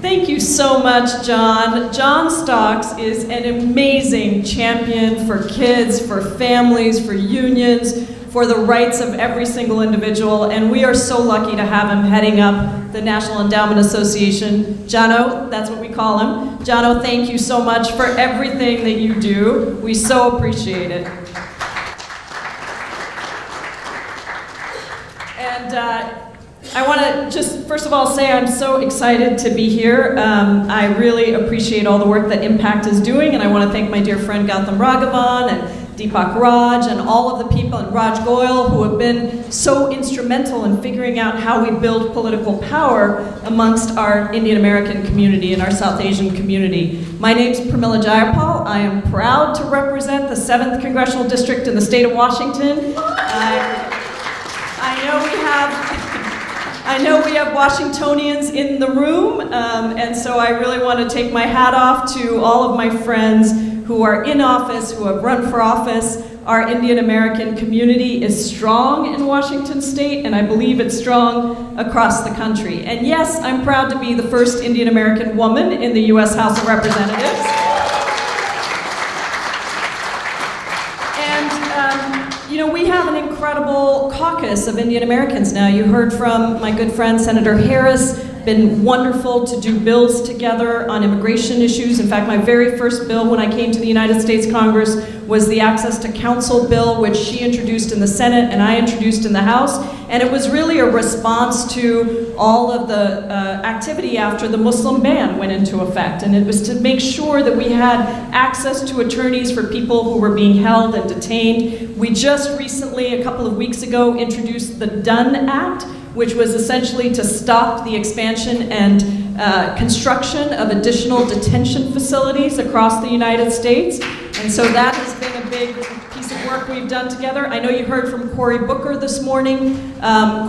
Thank you so much, John. John Stocks is an amazing champion for kids, for families, for unions, for the rights of every single individual, and we are so lucky to have him heading up the National Endowment Association. Jono, that's what we call him. Jono, thank you so much for everything that you do. We so appreciate it. And I want to just, first of all, say I'm so excited to be here. I really appreciate all the work that Impact is doing, and I want to thank my dear friend Gautam Raghavan and Deepak Raj and all of the people, and Raj Goyal, who have been so instrumental in figuring out how we build political power amongst our Indian American community and our South Asian community. My name's Pramila Jayapal. I am proud to represent the 7th Congressional District in the state of Washington. I know we have Washingtonians in the room, and so I really want to take my hat off to all of my friends who are in office, who have run for office. Our Indian American community is strong in Washington state, and I believe it's strong across the country. And yes, I'm proud to be the first Indian American woman in the U.S. House of Representatives. We have an incredible caucus of Indian Americans now. You heard from my good friend Senator Harris. Been wonderful to do bills together on immigration issues. In fact, my very first bill when I came to the United States Congress was the Access to Counsel bill, which she introduced in the Senate and I introduced in the House. And it was really a response to all of the activity after the Muslim ban went into effect. And it was to make sure that we had access to attorneys for people who were being held and detained. We just recently, a couple of weeks ago, introduced the DUN Act, which was essentially to stop the expansion and construction of additional detention facilities across the United States. And so that has been a big piece of work we've done together. I know you heard from Cory Booker this morning.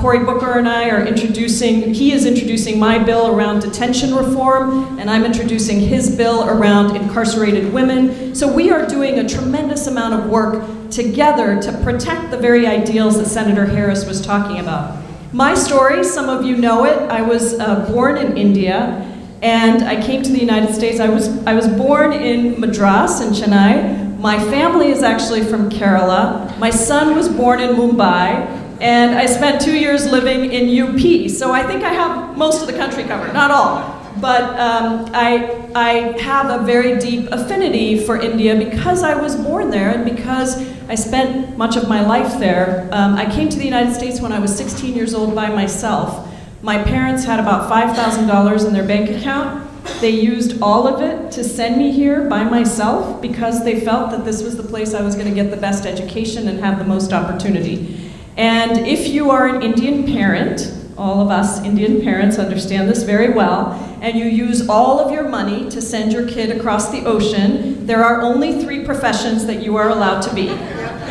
Cory Booker and I are he is introducing my bill around detention reform, and I'm introducing his bill around incarcerated women. So we are doing a tremendous amount of work together to protect the very ideals that Senator Harris was talking about. My story, some of you know it. I was born in India, and I came to the United States. I was born in Madras, in Chennai. My family is actually from Kerala. My son was born in Mumbai, and I spent 2 years living in UP. So I think I have most of the country covered, not all. But I have a very deep affinity for India because I was born there and because I spent much of my life there. I came to the United States when I was 16 years old by myself. My parents had about $5,000 in their bank account. They used all of it to send me here by myself because they felt that this was the place I was going to get the best education and have the most opportunity. And if you are an Indian parent, all of us Indian parents understand this very well, and you use all of your money to send your kid across the ocean, there are only 3 professions that you are allowed to be.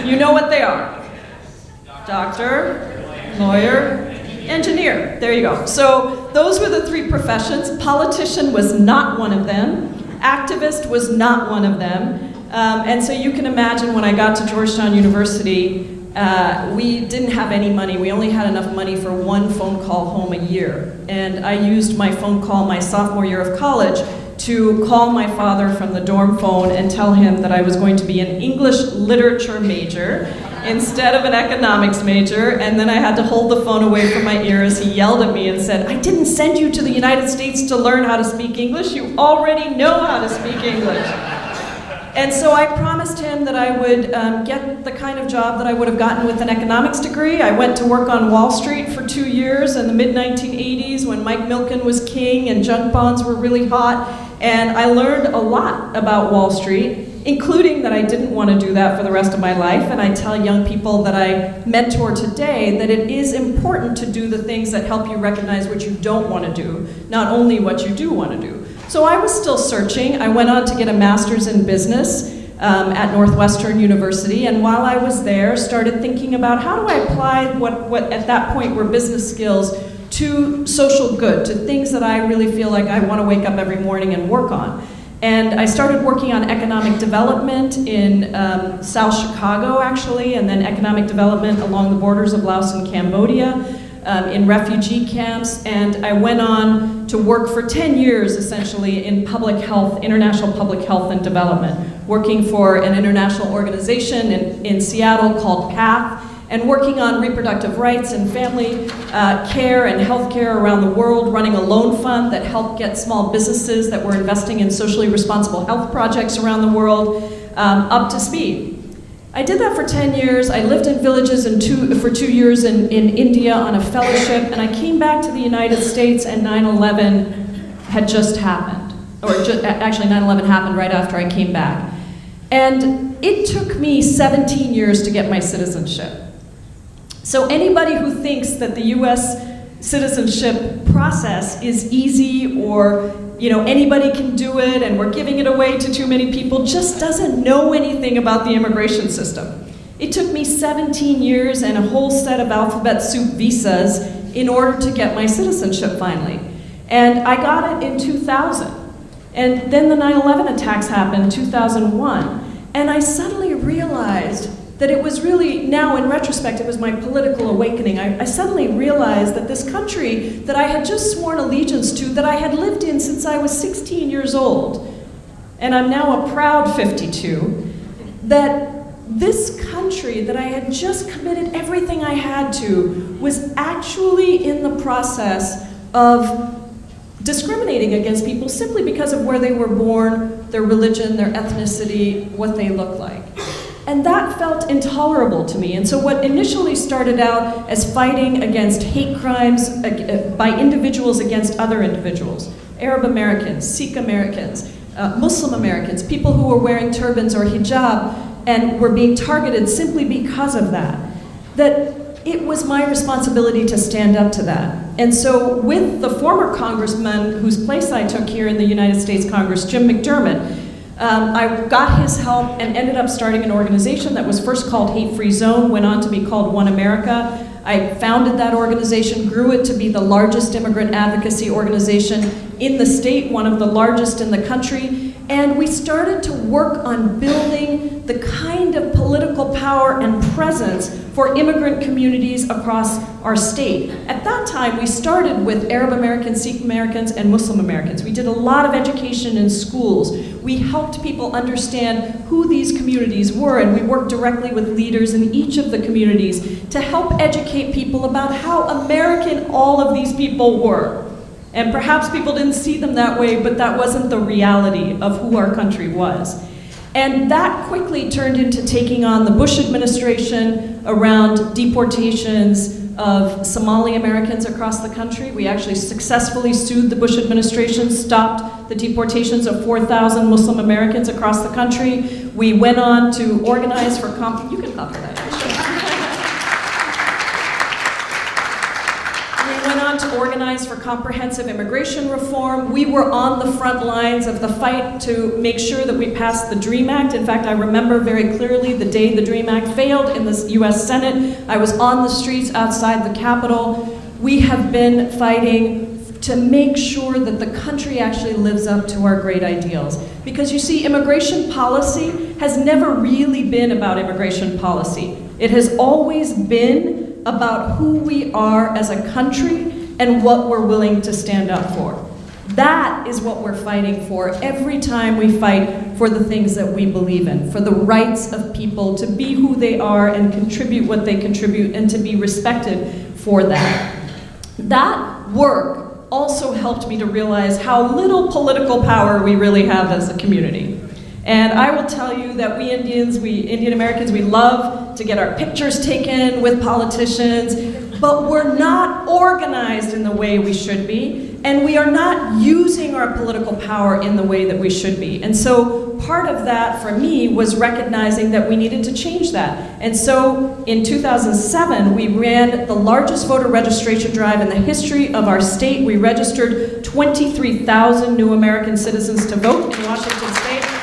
You know what they are. Doctor, lawyer, engineer. There you go. So those were the 3 professions. Politician was not one of them. Activist was not one of them. And so you can imagine when I got to Georgetown University, we didn't have any money. We only had enough money for 1 phone call home a year. And I used my phone call my sophomore year of college to call my father from the dorm phone and tell him that I was going to be an English literature major instead of an economics major. And then I had to hold the phone away from my ear as he yelled at me and said, "I didn't send you to the United States to learn how to speak English. You already know how to speak English." And so I promised him that I would get the kind of job that I would have gotten with an economics degree. I went to work on Wall Street for 2 years in the mid-1980s when Mike Milken was king and junk bonds were really hot. And I learned a lot about Wall Street, including that I didn't want to do that for the rest of my life. And I tell young people that I mentor today that it is important to do the things that help you recognize what you don't want to do, not only what you do want to do. So I was still searching. I went on to get a master's in business at Northwestern University, and while I was there, started thinking about how do I apply what at that point were business skills to social good, to things that I really feel like I want to wake up every morning and work on. And I started working on economic development in South Chicago, actually, and then economic development along the borders of Laos and Cambodia. in refugee camps, and I went on to work for 10 years, essentially, in public health, international public health and development, working for an international organization in Seattle called PATH, and working on reproductive rights and family care and health care around the world, running a loan fund that helped get small businesses that were investing in socially responsible health projects around the world up to speed. I did that for 10 years. I lived in villages for 2 years in India on a fellowship, and I came back to the United States, and 9/11 had just happened. Actually, 9/11 happened right after I came back. And it took me 17 years to get my citizenship. So anybody who thinks that the US citizenship process is easy, or anybody can do it and we're giving it away to too many people, just doesn't know anything about the immigration system. It took me 17 years and a whole set of alphabet soup visas in order to get my citizenship finally. And I got it in 2000. And then the 9/11 attacks happened in 2001. And I suddenly realized that it was really, now in retrospect, it was my political awakening. I suddenly realized that this country that I had just sworn allegiance to, that I had lived in since I was 16 years old, and I'm now a proud 52, that this country that I had just committed everything I had to was actually in the process of discriminating against people simply because of where they were born, their religion, their ethnicity, what they look like. And that felt intolerable to me. And so what initially started out as fighting against hate crimes by individuals against other individuals, Arab Americans, Sikh Americans, Muslim Americans, people who were wearing turbans or hijab and were being targeted simply because of that, that it was my responsibility to stand up to that. And so with the former congressman whose place I took here in the United States Congress, Jim McDermott, I got his help and ended up starting an organization that was first called Hate Free Zone, went on to be called One America. I founded that organization, grew it to be the largest immigrant advocacy organization in the state, one of the largest in the country, and we started to work on building the kind of political power and presence for immigrant communities across our state. At that time, we started with Arab Americans, Sikh Americans, and Muslim Americans. We did a lot of education in schools. We helped people understand who these communities were, and we worked directly with leaders in each of the communities to help educate people about how American all of these people were. And perhaps people didn't see them that way, but that wasn't the reality of who our country was. And that quickly turned into taking on the Bush administration around deportations of Somali Americans across the country. We actually successfully sued the Bush administration, stopped the deportations of 4,000 Muslim Americans across the country. We went on to organize for you can cover that. To organize for comprehensive immigration reform. We were on the front lines of the fight to make sure that we passed the DREAM Act. In fact, I remember very clearly the day the DREAM Act failed in the US Senate. I was on the streets outside the Capitol. We have been fighting to make sure that the country actually lives up to our great ideals. Because you see, immigration policy has never really been about immigration policy. It has always been about who we are as a country and what we're willing to stand up for. That is what we're fighting for every time we fight for the things that we believe in, for the rights of people to be who they are and contribute what they contribute and to be respected for that. That work also helped me to realize how little political power we really have as a community. And I will tell you that we Indian Americans, we love to get our pictures taken with politicians, but we're not organized in the way we should be, and we are not using our political power in the way that we should be. And so part of that for me was recognizing that we needed to change that. And so in 2007, we ran the largest voter registration drive in the history of our state. We registered 23,000 new American citizens to vote in Washington State.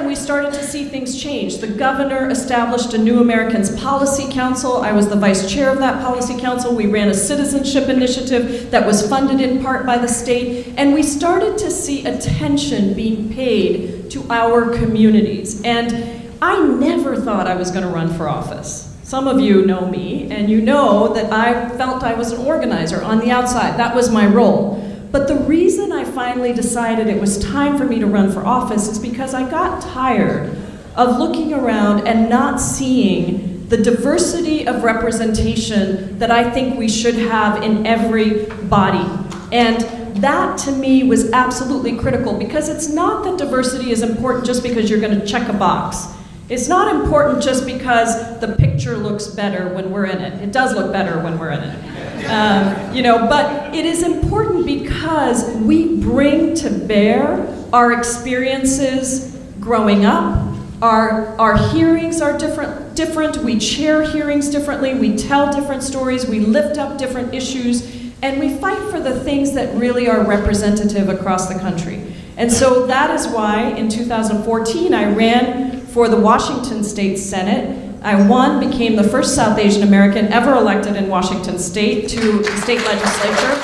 We started to see things change. The governor established a New Americans Policy Council. I was the vice chair of that policy council. We ran a citizenship initiative that was funded in part by the state, and we started to see attention being paid to our communities. And I never thought I was going to run for office. Some of you know me, and you know that I felt I was an organizer on the outside. That was my role. But the reason I finally decided it was time for me to run for office is because I got tired of looking around and not seeing the diversity of representation that I think we should have in every body. And that to me was absolutely critical, because it's not that diversity is important just because you're going to check a box. It's not important just because the picture looks better when we're in it. It does look better when we're in it. But it is important because we bring to bear our experiences growing up. Our hearings are different. We chair hearings differently. We tell different stories. We lift up different issues. And we fight for the things that really are representative across the country. And so that is why in 2014 I ran for the Washington State Senate. I won, became the first South Asian American ever elected in Washington State to the state legislature,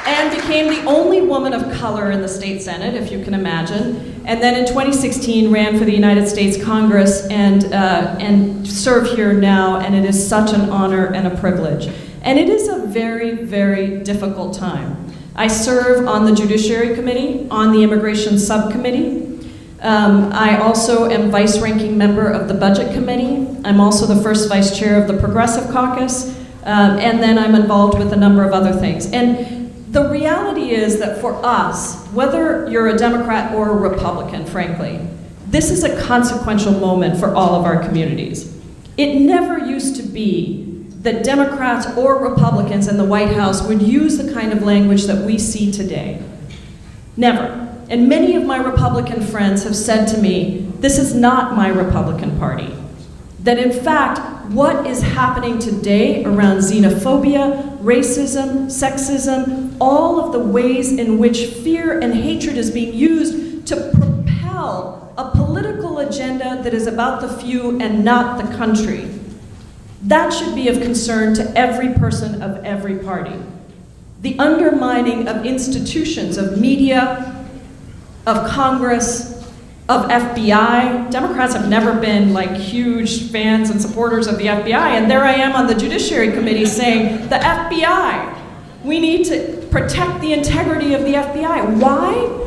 and became the only woman of color in the state Senate, if you can imagine. And then in 2016 ran for the United States Congress and serve here now, and it is such an honor and a privilege. And it is a very, very difficult time. I serve on the Judiciary Committee, on the Immigration Subcommittee. I also am vice-ranking member of the Budget Committee. I'm also the first vice chair of the Progressive Caucus, and then I'm involved with a number of other things. And the reality is that for us, whether you're a Democrat or a Republican, frankly, this is a consequential moment for all of our communities. It never used to be that Democrats or Republicans in the White House would use the kind of language that we see today. Never. And many of my Republican friends have said to me, this is not my Republican Party. That in fact, what is happening today around xenophobia, racism, sexism, all of the ways in which fear and hatred is being used to propel a political agenda that is about the few and not the country. That should be of concern to every person of every party. The undermining of institutions, of media, of Congress, of FBI. Democrats have never been like huge fans and supporters of the FBI, and there I am on the Judiciary Committee saying, the FBI, we need to protect the integrity of the FBI. Why?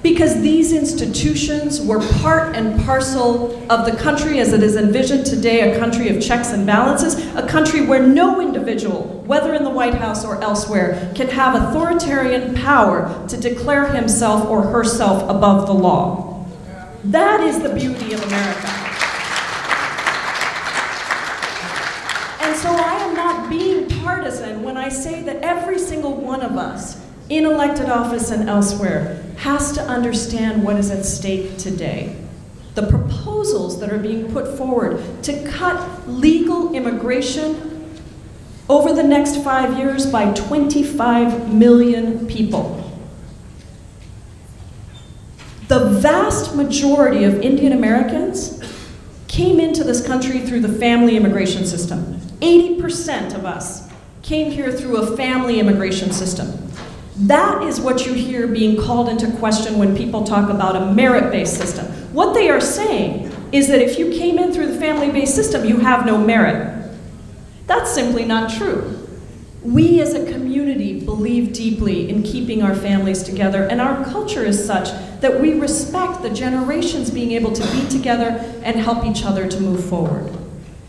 Because these institutions were part and parcel of the country as it is envisioned today, a country of checks and balances, a country where no individual, whether in the White House or elsewhere, can have authoritarian power to declare himself or herself above the law. That is the beauty of America. And so I am not being partisan when I say that every single one of us in elected office and elsewhere has to understand what is at stake today. The proposals that are being put forward to cut legal immigration over the next 5 years by 25 million people. The vast majority of Indian Americans came into this country through the family immigration system. 80% of us came here through a family immigration system. That is what you hear being called into question when people talk about a merit-based system. What they are saying is that if you came in through the family-based system, you have no merit. That's simply not true. We as a community believe deeply in keeping our families together, and our culture is such that we respect the generations being able to be together and help each other to move forward.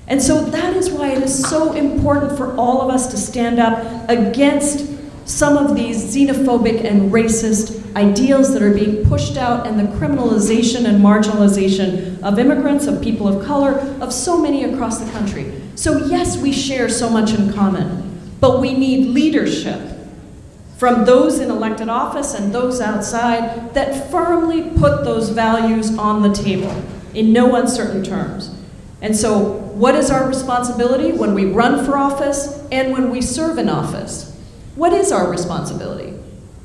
And so that is why it is so important for all of us to stand up against some of these xenophobic and racist ideals that are being pushed out, and the criminalization and marginalization of immigrants, of people of color, of so many across the country. So yes, we share so much in common, but we need leadership from those in elected office and those outside that firmly put those values on the table in no uncertain terms. And so what is our responsibility when we run for office and when we serve in office? What is our responsibility?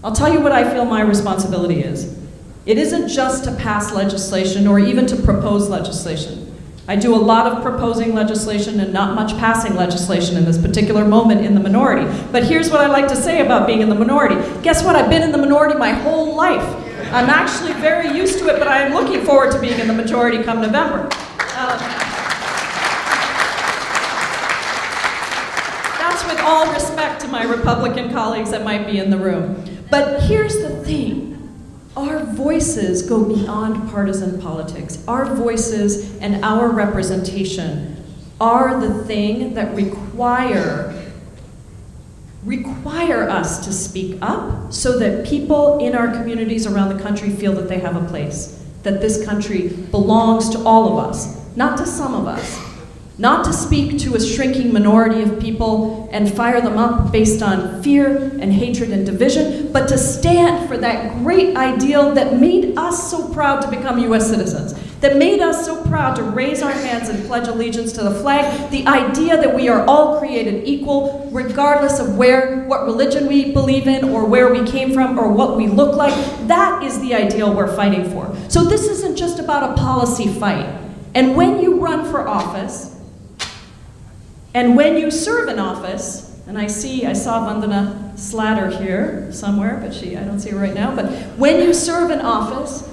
I'll tell you what I feel my responsibility is. It isn't just to pass legislation or even to propose legislation. I do a lot of proposing legislation and not much passing legislation in this particular moment in the minority. But here's what I like to say about being in the minority. Guess what? I've been in the minority my whole life. I'm actually very used to it, but I am looking forward to being in the majority come November. That's with all respect to my Republican colleagues that might be in the room. But here's the thing. Our voices go beyond partisan politics. Our voices and our representation are the thing that require us to speak up so that people in our communities around the country feel that they have a place, that this country belongs to all of us, not to some of us. Not to speak to a shrinking minority of people and fire them up based on fear and hatred and division, but to stand for that great ideal that made us so proud to become US citizens, that made us so proud to raise our hands and pledge allegiance to the flag, the idea that we are all created equal, regardless of what religion we believe in, or where we came from, or what we look like. That is the ideal we're fighting for. So this isn't just about a policy fight. And when you run for office, and when you serve in office, and I saw Vandana Slatter here somewhere, but I don't see her right now, but when you serve in office,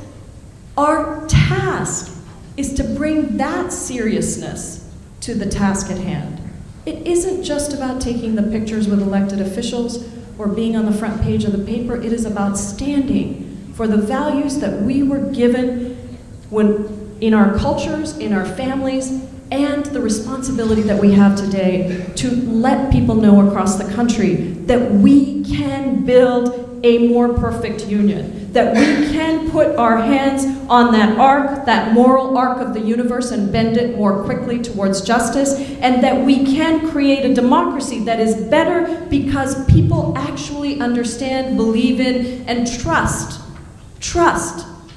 our task is to bring that seriousness to the task at hand. It isn't just about taking the pictures with elected officials or being on the front page of the paper. It is about standing for the values that we were given in our cultures, in our families, and the responsibility that we have today to let people know across the country that we can build a more perfect union, that we can put our hands on that arc, that moral arc of the universe, and bend it more quickly towards justice, and that we can create a democracy that is better because people actually understand, believe in, and trust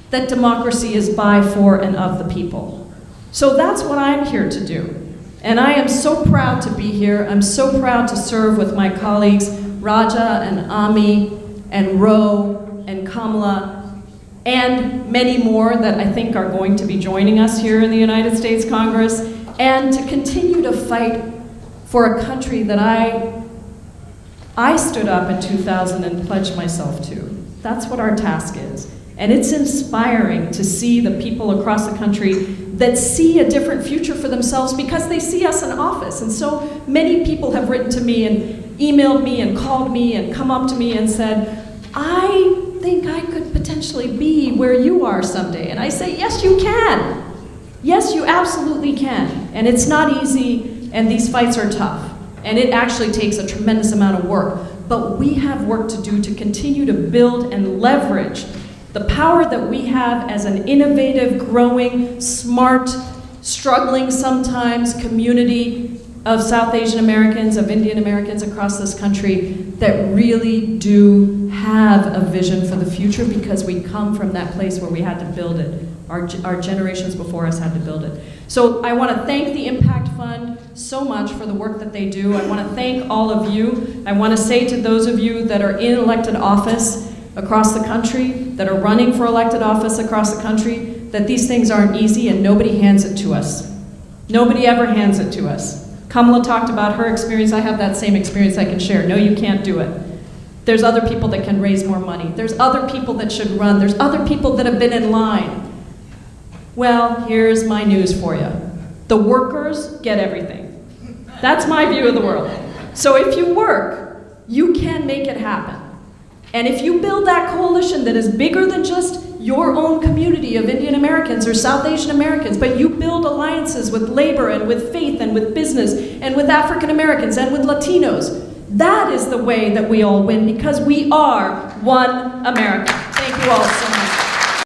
that democracy is by, for, and of the people. So that's what I'm here to do. And I am so proud to be here. I'm so proud to serve with my colleagues, Raja and Ami and Ro and Kamala, and many more that I think are going to be joining us here in the United States Congress, and to continue to fight for a country that I stood up in 2000 and pledged myself to. That's what our task is. And it's inspiring to see the people across the country that see a different future for themselves because they see us in office. And so many people have written to me and emailed me and called me and come up to me and said, I think I could potentially be where you are someday. And I say, yes, you can. Yes, you absolutely can. And it's not easy, and these fights are tough. And it actually takes a tremendous amount of work. But we have work to do to continue to build and leverage the power that we have as an innovative, growing, smart, struggling sometimes community of South Asian Americans, of Indian Americans across this country that really do have a vision for the future because we come from that place where we had to build it. Our generations before us had to build it. So I want to thank the Impact Fund so much for the work that they do. I want to thank all of you. I want to say to those of you that are in elected office across the country, that are running for elected office across the country, that these things aren't easy and nobody hands it to us. Nobody ever hands it to us. Kamala talked about her experience. I have that same experience I can share. No, you can't do it. There's other people that can raise more money. There's other people that should run. There's other people that have been in line. Well, here's my news for you. The workers get everything. That's my view of the world. So if you work, you can make it happen. And if you build that coalition that is bigger than just your own community of Indian Americans or South Asian Americans, but you build alliances with labor and with faith and with business and with African Americans and with Latinos, that is the way that we all win because we are one America. Thank you all so much.